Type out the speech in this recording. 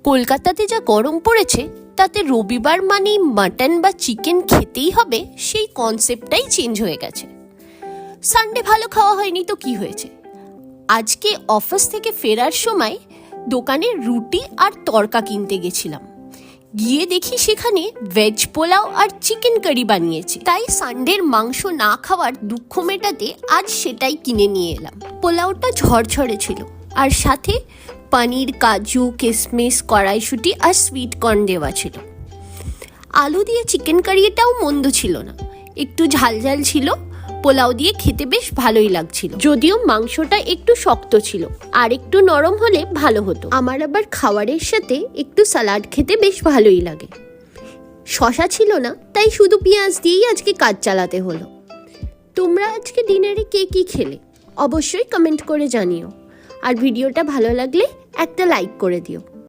কলকাতাতে যা গরম পড়েছে তাতে রবিবার মানেই মাটন বা চিকেন খেতেই হবে সেই কনসেপ্টটাই চেঞ্জ হয়ে গেছে। সানডে ভালো খাওয়া হয়নি তো কি হয়েছে, আজকে অফিস থেকে ফেরার সময় দোকানে রুটি আর তড়কা কিনতে গেছিলাম, গিয়ে দেখি সেখানে ভেজ পোলাও আর চিকেন কারি বানিয়েছে। তাই সানডের মাংস না খাওয়ার দুঃখ মেটাতে আজ সেটাই কিনে নিয়ে এলাম। পোলাওটা ঝরঝরে ছিল আর সাথে পনির, কাজু, কিশমিশ, কড়াইশুঁটি আর সুইট কর্ন দেওয়া ছিল। আলু দিয়ে চিকেন কারিটাও মন্দ ছিল না, একটু ঝালঝাল ছিল। পোলাও দিয়ে খেতে বেশ ভালোই লাগছিল, যদিও মাংসটা একটু শক্ত ছিল, আর একটু নরম হলে ভালো হতো। আমার আবার খাবারের সাথে একটু স্যালাড খেতে বেশ ভালোই লাগে। শশা ছিল না, তাই শুধু পেঁয়াজ দিয়েই আজকে কাজ চালাতে হলো। তোমরা আজকে ডিনারে কে কি খেলে অবশ্যই কমেন্ট করে জানিও, আর ভিডিওটা ভালো লাগলে একটা লাইক করে দিও।